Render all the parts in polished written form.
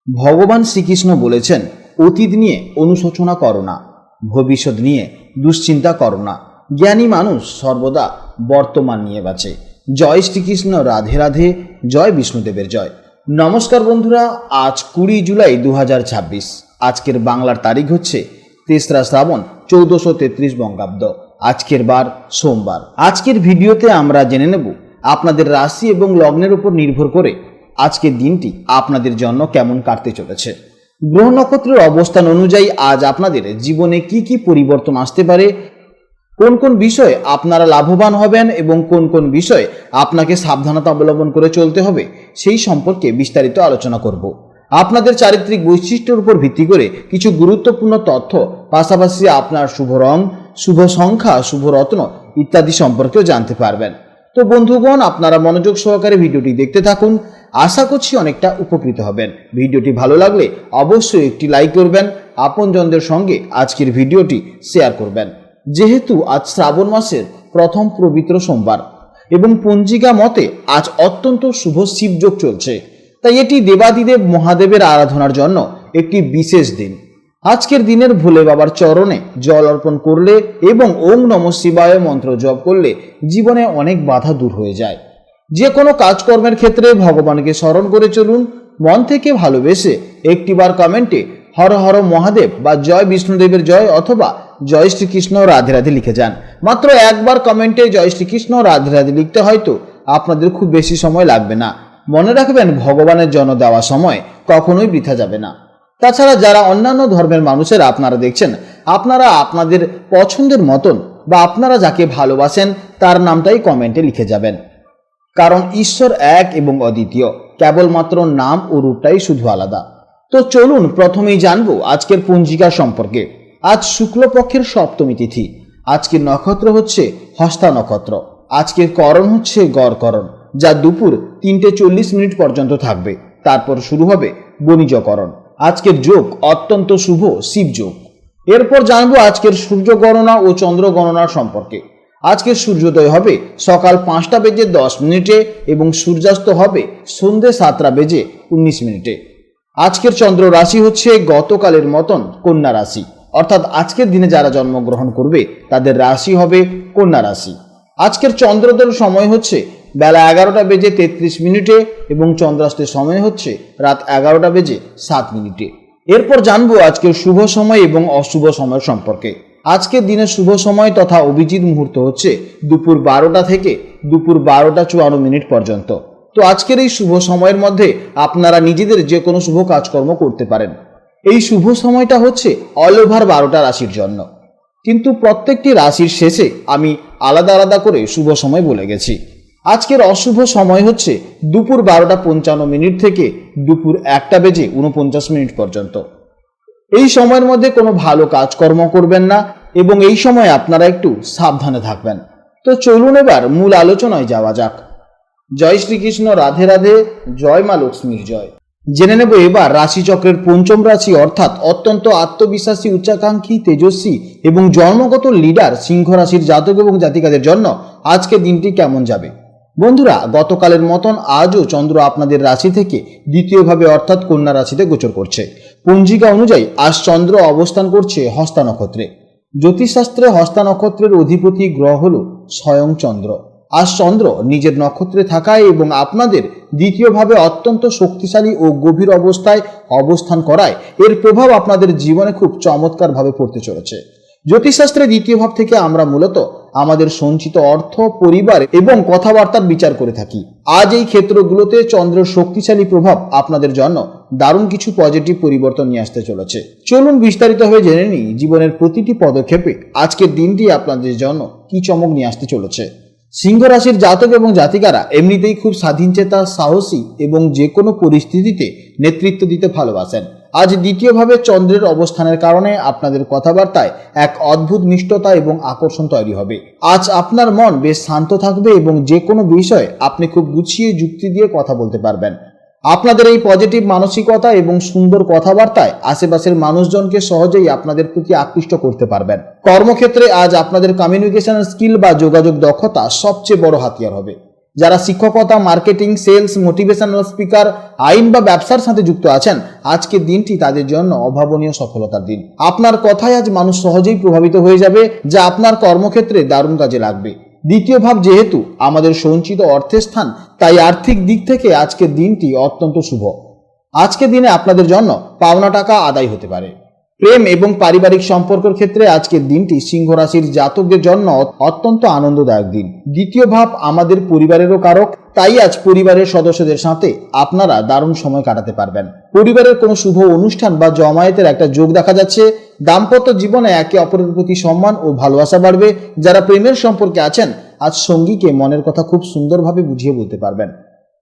ভগবান শ্রীকৃষ্ণ বলেছেন, অতীত নিয়ে অনুশোচনা করো না, ভবিষ্যৎ নিয়ে দুশ্চিন্তা করো না। জ্ঞানী মানুষ সর্বদা বর্তমান নিয়ে বাঁচে। জয় শ্রীকৃষ্ণ, রাধে রাধে, জয় বিষ্ণুদেবের জয়। নমস্কার বন্ধুরা, আজ 20 জুলাই 2026। আজকের বাংলার তারিখ হচ্ছে 3রা শ্রাবণ 1433 বঙ্গাব্দ। আজকের বার সোমবার। আজকের ভিডিওতে আমরা জেনে নেব আপনাদের রাশি এবং লগ্নের উপর নির্ভর করে আজকের দিনটি আপনাদের জন্য কেমন কাটতে চলেছে। গ্রহ নক্ষত্রের অবস্থান অনুযায়ী আজ আপনাদের জীবনে কি কি পরিবর্তন আসতে পারে, কোন কোন বিষয়ে আপনারা লাভবান হবেন এবং কোন কোন বিষয়ে আপনাকে সাবধানতা অবলম্বন করে চলতে হবে, সেই সম্পর্কে বিস্তারিত আলোচনা করব। আপনাদের চারিত্রিক বৈশিষ্ট্যের উপর ভিত্তি করে কিছু গুরুত্বপূর্ণ তথ্য, পাশাপাশি আপনার শুভ রং, শুভ সংখ্যা, শুভ রত্ন ইত্যাদি সম্পর্কেও জানতে পারবেন। তো বন্ধুগণ, আপনারা মনোযোগ সহকারে ভিডিওটি দেখতে থাকুন। আশা করছি অনেকটা উপকৃত হবেন। ভিডিওটি ভালো লাগলে অবশ্যই একটি লাইক করবেন, আপনজনদের সঙ্গে আজকের ভিডিওটি শেয়ার করবেন। যেহেতু আজ শ্রাবণ মাসের প্রথম পবিত্র সোমবার এবং পঞ্জিকা মতে আজ অত্যন্ত শুভ শিবযোগ চলছে, তাই এটি দেবাদিদেব মহাদেবের আরাধনার জন্য একটি বিশেষ দিন। আজকের দিনের ভোলে বাবার চরণে জল অর্পণ করলে এবং ওম নমঃ শিবায় মন্ত্র জপ করলে জীবনে অনেক বাধা দূর হয়ে যায়। যে কোনো কাজকর্মের ক্ষেত্রে ভগবানকে স্মরণ করে চলুন। মন থেকে ভালোবেসে একটিবার কমেন্টে হর হর মহাদেব বা জয় বিষ্ণুদেবের জয় অথবা জয় শ্রীকৃষ্ণ রাধে রাধে লিখে যান। মাত্র একবার কমেন্টে জয় শ্রীকৃষ্ণ রাধে রাধে লিখতে হয়তো আপনাদের খুব বেশি সময় লাগবে না। মনে রাখবেন, ভগবানের জন্য দেওয়া সময় কখনোই বৃথা যাবে না। তাছাড়া যারা অন্যান্য ধর্মের মানুষেরা আপনারা দেখছেন, আপনারা আপনাদের পছন্দের মতন বা আপনারা যাকে ভালোবাসেন তার নামটাই কমেন্টে লিখে যাবেন, কারণ ঈশ্বর এক এবং অদ্বিতীয়, কেবলমাত্র নাম ও রূপটাই শুধু আলাদা। তো চলুন প্রথমেই জানবো আজকের পঞ্জিকা সম্পর্কে। আজ শুক্লপক্ষের সপ্তমী তিথি। আজকের নক্ষত্র হচ্ছে হস্তা নক্ষত্র। আজকের করণ হচ্ছে গড়করণ, যা দুপুর 3:40 পর্যন্ত থাকবে। তারপর শুরু হবে বণিজকরণ। আজকের যোগ অত্যন্ত শুভ শিবযোগ। এরপর জানবো আজকের সূর্য গণনা ও চন্দ্র গণনার সম্পর্কে। আজকের সূর্যোদয় হবে সকাল 5:10 এবং সূর্যাস্ত হবে সন্ধ্যে 7:19। আজকের চন্দ্র রাশি হচ্ছে গতকালের মতন কন্যা রাশি, অর্থাৎ আজকের দিনে যারা জন্মগ্রহণ করবে তাদের রাশি হবে কন্যা রাশি। আজকের চন্দ্রোদয়ের সময় হচ্ছে বেলা 11:33 এবং চন্দ্রাস্তের সময় হচ্ছে রাত 11:07। এরপর জানবো আজকের শুভ সময় এবং অশুভ সময় সম্পর্কে। আজকের দিনের শুভ সময় তথা অভিজিৎ মুহূর্ত হচ্ছে দুপুর 12টা থেকে দুপুর 12:54 পর্যন্ত। তো আজকের এই শুভ সময়ের মধ্যে আপনারা নিজেদের যে কোনো শুভ কাজকর্ম করতে পারেন। এই শুভ সময়টা হচ্ছে অল ওভার 12টা রাশির জন্য, কিন্তু প্রত্যেকটি রাশির শেষে আমি আলাদা আলাদা করে শুভ সময় বলে গেছি। আজকের অশুভ সময় হচ্ছে দুপুর 12:55 থেকে দুপুর 1:49 পর্যন্ত। এই সময়ের মধ্যে কোনো ভালো কাজকর্ম করবেন না এবং এই সময় আপনারা একটু সাবধানে থাকবেন। তো চলুন এবার মূল আলোচনায় যাওয়া যাক। জয় শ্রীকৃষ্ণ, রাধে রাধে, জয় মা লক্ষ্মীর জয়। জেনে নেব এবার রাশিচক্রের পঞ্চম রাশি, অর্থাৎ অত্যন্ত আত্মবিশ্বাসী, উচ্চাকাঙ্ক্ষী, তেজস্বী এবং জন্মগত লিডার সিংহ রাশির জাতক এবং জাতিকাদের জন্য আজকের দিনটি কেমন যাবে। বন্ধুরা, গতকালের মতন আজও চন্দ্র আপনাদের রাশি থেকে দ্বিতীয়ভাবে অর্থাৎ কন্যা রাশিতে গোচর করছে। পঞ্জিকা অনুযায়ী আজ চন্দ্র অবস্থান করছে হস্তা নক্ষত্রে। জ্যোতিষশাস্ত্রে হস্তা নক্ষত্রের অধিপতি গ্রহ হল স্বয়ং চন্দ্র। আজ চন্দ্র নিজের নক্ষত্রে থাকায় এবং আপনাদের দ্বিতীয়ভাবে অত্যন্ত শক্তিশালী ও গভীর অবস্থায় অবস্থান করায় এর প্রভাব আপনাদের জীবনে খুব চমৎকারভাবে পড়তে চলেছে। জ্যোতিষশাস্ত্রে দ্বিতীয় ভাব থেকে আমরা মূলত আমাদের সঞ্চিত অর্থ, পরিবার এবং কথাবার্তার বিচার করে থাকি। আজ এই ক্ষেত্রগুলোতে চন্দ্রের শক্তিশালী প্রভাব আপনাদের জন্য দারুণ কিছু পজিটিভ পরিবর্তন নিয়ে আসতে চলেছে। চলুন বিস্তারিতভাবে জেনে নিই জীবনের প্রতিটি পদক্ষেপে আজকের দিনটি আপনাদের জন্য কি চমক নিয়ে আসতে চলেছে। সিংহ রাশির জাতক এবং জাতিকারা এমনিতেই খুব স্বাধীনচেতা, সাহসী এবং যে কোনো পরিস্থিতিতে নেতৃত্ব দিতে ভালোবাসেন। আজ দ্বিতীয়ভাবে চন্দ্রের অবস্থানের কারণে আপনাদের কথাবার্তায় এক অদ্ভুত মিষ্টতা এবং আকর্ষণ তৈরি হবে। আজ আপনার মন বেশ শান্ত থাকবে এবং যে কোনো বিষয়ে আপনি খুব গুছিয়ে যুক্তি দিয়ে কথা বলতে পারবেন। আপনাদের এই পজিটিভ মানসিকতা এবং সুন্দর কথাবার্তায় আশেপাশের মানুষজনকে সহজেই আপনাদের প্রতি আকৃষ্ট করতে পারবেন। কর্মক্ষেত্রে আজ আপনাদের কমিউনিকেশন স্কিল বা যোগাযোগ দক্ষতা সবচেয়ে বড় হাতিয়ার হবে। যারা শিক্ষকতা, মার্কেটিং, সেলস, মোটিভেশনাল স্পিকার, আইন বা ব্যবসার সাথে যুক্ত আছেন, আজকের দিনটি তাদের জন্য অভাবনীয় সফলতার দিন। আপনার কথায় আজ মানুষ সহজেই প্রভাবিত হয়ে যাবে, যা আপনার কর্মক্ষেত্রে দারুণ কাজে লাগবে। দ্বিতীয় ভাব যেহেতু আমাদের সঞ্চিত অর্থের স্থান, তাই আর্থিক দিক থেকে আজকের দিনটি অত্যন্ত শুভ। আজকের দিনে আপনাদের জন্য পাওনা টাকা আদায় হতে পারে। প্রেম এবং পারিবারিক সম্পর্কের ক্ষেত্রে আজকের দিনটি সিংহ রাশির জাতকদের জন্য অত্যন্ত আনন্দদায়ক দিন। দ্বিতীয় ভাব আমাদের পরিবারেরও কারক, তাই আজ পরিবারের সদস্যদের সাথে আপনারা দারুণ সময় কাটাতে পারবেন। পরিবারের কোনো শুভ অনুষ্ঠান বা জমায়েতের একটা যোগ দেখা যাচ্ছে। দাম্পত্য জীবনে একে অপরের প্রতি সম্মান ও ভালোবাসা বাড়বে। যারা প্রেমের সম্পর্কে আছেন, আজ সঙ্গীকে মনের কথা খুব সুন্দরভাবে বুঝিয়ে বলতে পারবেন,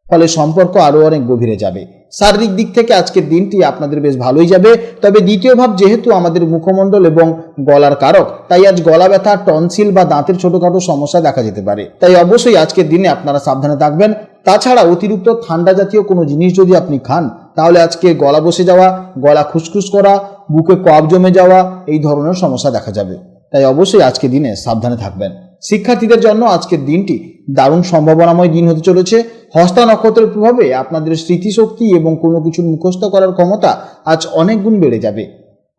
ফলে সম্পর্ক আরো অনেক গভীরে যাবে। শারীরিক দিক থেকে আজকের দিনটি আপনাদের বেশ ভালোই যাবে। তবে দ্বিতীয় ভাব যেহেতু আমাদের মুখমণ্ডল এবং গলার কারক, তাই আজ গলা ব্যথা, টনসিল বা দাঁতের ছোটখাটো সমস্যা দেখা যেতে পারে। তাই অবশ্যই আজকের দিনে আপনারা সাবধানে থাকবেন। তাছাড়া অতিরিক্ত ঠান্ডা জাতীয় কোনো জিনিস যদি আপনি খান, তাহলে আজকে গলা বসে যাওয়া, গলা খুসখুস করা, বুকে কফ জমে যাওয়া, এই ধরনের সমস্যা দেখা যাবে। তাই অবশ্যই আজকের দিনে সাবধানে থাকবেন। শিক্ষার্থীদের জন্য আজকের দিনটি দারুণ সম্ভাবনাময় দিন হতে চলেছে। হস্তা নক্ষত্রের প্রভাবে আপনাদের স্মৃতিশক্তি এবং কোনো কিছু মুখস্থ করার ক্ষমতা আজ অনেক গুণ বেড়ে যাবে।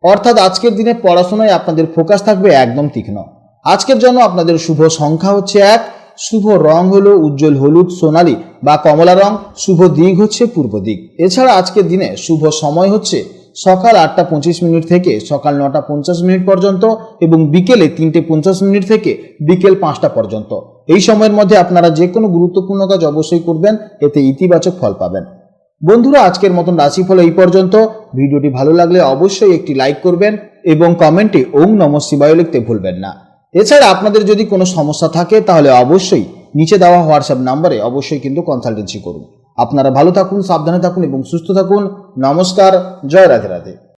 অর্থাৎ আজকের দিনে পড়াশোনায় আপনাদের ফোকাস থাকবে একদম তীক্ষ্ণ। আজকের জন্য আপনাদের শুভ সংখ্যা হচ্ছে 1, শুভ রং হলো উজ্জ্বল হলুদ, সোনালী বা কমলা রং, শুভ দিক হচ্ছে পূর্ব দিক। এছাড়া আজকের দিনে শুভ সময় হচ্ছে সকাল 8:25 থেকে সকাল 9:50 পর্যন্ত এবং বিকেলে 3:50 থেকে বিকেল 5টা পর্যন্ত। এই সময়ের মধ্যে আপনারা যে কোনো গুরুত্বপূর্ণ কাজ অবশ্যই করবেন, এতে ইতিবাচক ফল পাবেন। বন্ধুরা, আজকের মতন রাশিফল এই পর্যন্ত। ভিডিওটি ভালো লাগলে অবশ্যই একটি লাইক করবেন এবং কমেন্টে ওম নমঃ শিবায় লিখতে ভুলবেন না। এছাড়া আপনাদের যদি কোনো সমস্যা থাকে, তাহলে অবশ্যই নিচে দেওয়া হোয়াটসঅ্যাপ নাম্বারে অবশ্যই কিন্তু কনসালটেন্সি করুন। আপনারা ভালো থাকুন, সাবধানে থাকুন এবং সুস্থ থাকুন। নমস্কার, জয় রাধে রাধে।